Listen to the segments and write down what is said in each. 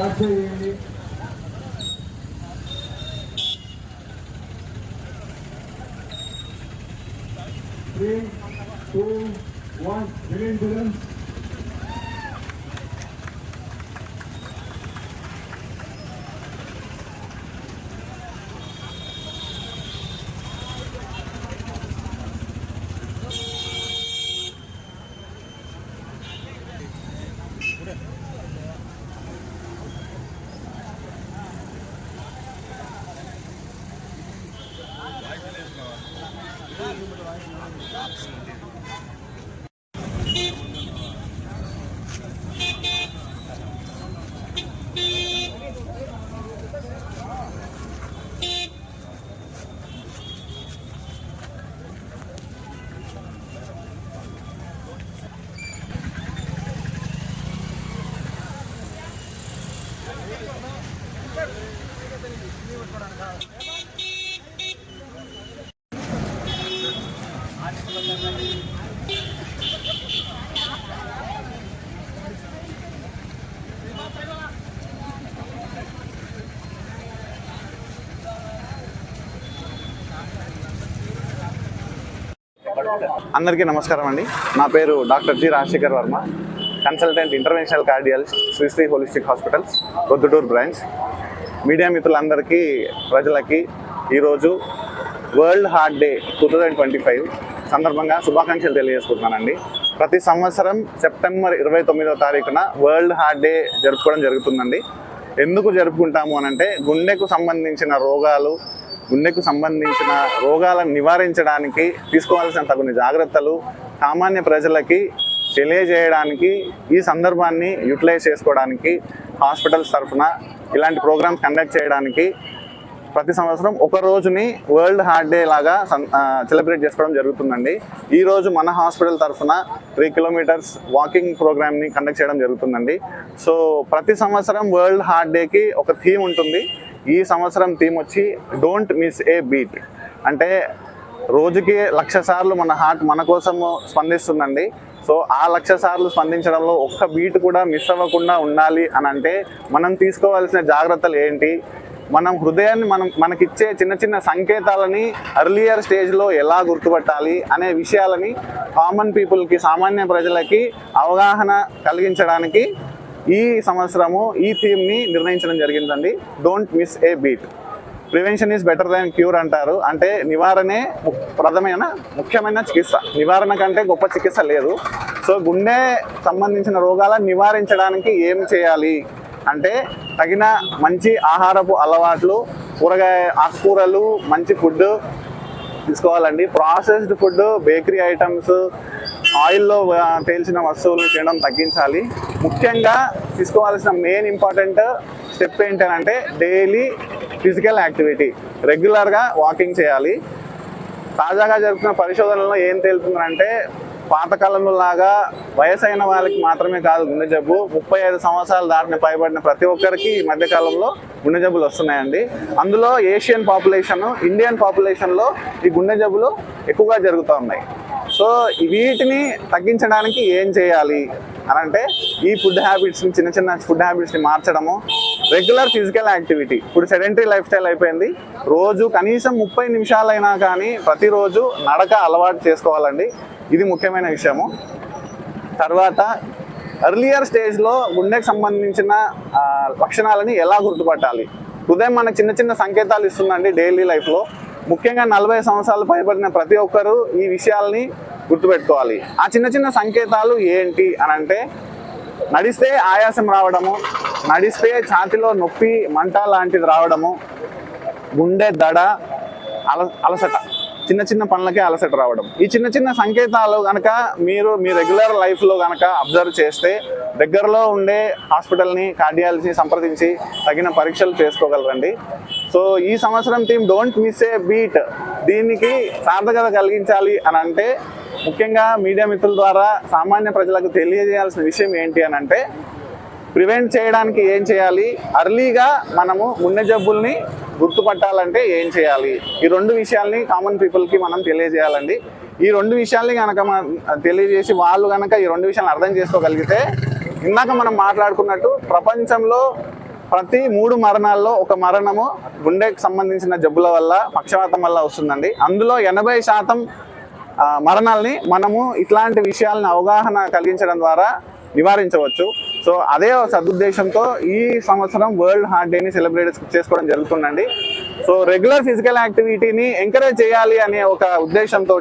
Start చేయండి. 3, 2, 1 begin balance. అందరికీ నమస్కారం అండి. నా పేరు doctor G Rajasekhar Varma, consultant interventional cardiologist, Sri Sri holistic hospitals, Proddatur branch. Media మిత్రులందరికీ, ప్రజలకి ఈరోజు వరల్డ్ హార్ట్ డే 2025 సందర్భంగా శుభాకాంక్షలు తెలియజేసుకుంటున్నానండి. ప్రతి సంవత్సరం సెప్టెంబర్ 29వ తారీఖున వరల్డ్ హార్ట్ డే జరుపుకోవడం జరుగుతుందండి. ఎందుకు జరుపుకుంటాము అనంటే గుండెకు సంబంధించిన రోగాలను నివారించడానికి తీసుకోవాల్సిన తగిన జాగ్రత్తలు సామాన్య ప్రజలకి తెలియజేయడానికి, ఈ సందర్భాన్ని యూటిలైజ్ చేసుకోవడానికి హాస్పిటల్స్ తరఫున ఇలాంటి ప్రోగ్రామ్స్ కండక్ట్ చేయడానికి ప్రతి సంవత్సరం ఒక రోజుని వరల్డ్ హార్ట్ డే లాగా సెలబ్రేట్ చేసుకోవడం జరుగుతుందండి. ఈరోజు మన హాస్పిటల్ తరఫున 3 కిలోమీటర్స్ వాకింగ్ ప్రోగ్రామ్ని కండక్ట్ చేయడం జరుగుతుందండి. సో ప్రతి సంవత్సరం వరల్డ్ హార్ట్ డేకి ఒక థీమ్ ఉంటుంది. ఈ సంవత్సరం థీమ్ వచ్చి డోంట్ మిస్ ఏ బీట్. అంటే రోజుకి 1,00,000 సార్లు మన హార్ట్ మన కోసము స్పందిస్తుందండి. సో ఆ 1,00,000 సార్లు స్పందించడంలో ఒక్క బీట్ కూడా మిస్ అవ్వకుండా ఉండాలి అని అంటే మనం తీసుకోవాల్సిన జాగ్రత్తలు ఏంటి, మనం హృదయాన్ని మనకిచ్చే చిన్న చిన్న సంకేతాలని అర్లియర్ స్టేజ్లో ఎలా గుర్తుపట్టాలి అనే విషయాలని కామన్ పీపుల్కి, సామాన్య ప్రజలకి అవగాహన కలిగించడానికి ఈ సంవత్సరము ఈ థీమ్ని నిర్ణయించడం జరిగిందండి. Don't miss A beat. Prevention is better than cure అంటారు. అంటే నివారణే ముఖ్యమైన చికిత్స. నివారణ కంటే గొప్ప చికిత్స లేదు. సో గుండె సంబంధించిన రోగాలను నివారించడానికి ఏం చేయాలి అంటే తగిన మంచి ఆహారపు అలవాట్లు, ఆకుకూరలు, మంచి ఫుడ్ తీసుకోవాలండి. ప్రాసెస్డ్ ఫుడ్, బేకరీ ఐటమ్స్, ఆయిల్లో తేల్చిన వస్తువులను తినడం తగ్గించాలి. ముఖ్యంగా తీసుకోవాల్సిన మెయిన్ ఇంపార్టెంట్ స్టెప్ ఏంటంటే డైలీ ఫిజికల్ యాక్టివిటీ, రెగ్యులర్గా వాకింగ్ చేయాలి. తాజాగా జరుగుతున్న పరిశోధనలో ఏం తేలుతుందంటే పాతకాలంలో లాగా వయసైన వాళ్ళకి మాత్రమే కాదు గుండె జబ్బు, 35 సంవత్సరాలు దాటిన పైబడిన ప్రతి ఒక్కరికి ఈ మధ్యకాలంలో గుండె జబ్బులు వస్తున్నాయండి. అందులో ఏషియన్ పాపులేషన్, ఇండియన్ పాపులేషన్లో ఈ గుండె జబ్బులు ఎక్కువగా జరుగుతూ ఉన్నాయి. సో వీటిని తగ్గించడానికి ఏం చేయాలి అని అంటే ఈ చిన్న చిన్న ఫుడ్ హ్యాబిట్స్ని మార్చడము, రెగ్యులర్ ఫిజికల్ యాక్టివిటీ. ఇప్పుడు సెడెంటరీ లైఫ్ స్టైల్ అయిపోయింది. రోజు కనీసం 30 నిమిషాలైనా కానీ ప్రతిరోజు నడక అలవాటు చేసుకోవాలండి. ఇది ముఖ్యమైన విషయము. తర్వాత ఎర్లియర్ స్టేజ్లో గుండెకు సంబంధించిన లక్షణాలని ఎలా గుర్తుపట్టాలి. హృదయం మనకు చిన్న చిన్న సంకేతాలు ఇస్తుందండి డైలీ లైఫ్లో. ముఖ్యంగా 40 సంవత్సరాలు పైబడిన ప్రతి ఒక్కరూ ఈ విషయాల్ని గుర్తుపెట్టుకోవాలి. ఆ చిన్న చిన్న సంకేతాలు ఏంటి అని అంటే నడిస్తే ఆయాసం రావడము, నడిస్తే ఛాతీలో నొప్పి, మంట లాంటిది రావడము, గుండె దడ, అలసట, చిన్న చిన్న పనులకే అలసట రావడం. ఈ చిన్న చిన్న సంకేతాలు కనుక మీరు మీ రెగ్యులర్ లైఫ్లో కనుక అబ్జర్వ్ చేస్తే దగ్గరలో ఉండే హాస్పిటల్ని, కార్డియాలజీని సంప్రదించి తగిన పరీక్షలు చేసుకోగలరండి. సో ఈ సంవత్సరం theme don't miss A beat. దీనికి సార్థకత కలిగించాలి అని అంటే ముఖ్యంగా మీడియా మిత్రుల ద్వారా సామాన్య ప్రజలకు తెలియజేయాల్సిన విషయం ఏంటి అని అంటే ప్రివెంట్ చేయడానికి ఏం చేయాలి, అర్లీగా మనము గుండె జబ్బుల్ని గుర్తుపట్టాలంటే ఏం చేయాలి. ఈ 2 విషయాల్ని కామన్ పీపుల్కి మనం తెలియజేయాలండి. ఈ 2 విషయాల్ని కనుక తెలియజేసి వాళ్ళు కనుక ఈ 2 విషయాలను అర్థం చేసుకోగలిగితే ఇందాక మనం మాట్లాడుకున్నట్టు ప్రపంచంలో ప్రతి 3 మరణాల్లో ఒక మరణము గుండెకి సంబంధించిన జబ్బుల వల్ల, పక్షవాతం వల్ల వస్తుందండి. అందులో 80% మరణాలని మనము ఇట్లాంటి విషయాలను అవగాహన కలిగించడం ద్వారా నివారించవచ్చు. సో అదే సదుద్దేశంతో ఈ సంవత్సరం వరల్డ్ హార్ట్ డేని సెలబ్రేట్ చేసుకోవడం జరుగుతుందండి. సో రెగ్యులర్ ఫిజికల్ యాక్టివిటీని ఎంకరేజ్ చేయాలి అనే ఒక ఉద్దేశంతో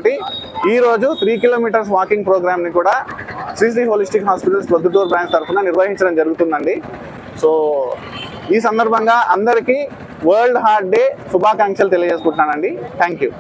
ఈరోజు 3 కిలోమీటర్స్ వాకింగ్ ప్రోగ్రామ్ని కూడా Shri holistic hospitals Proddatur branch తరఫున నిర్వహించడం జరుగుతుందండి. సో ఈ సందర్భంగా అందరికీ వరల్డ్ హార్ట్ డే శుభాకాంక్షలు తెలియజేసుకుంటున్నానండి. Thank you.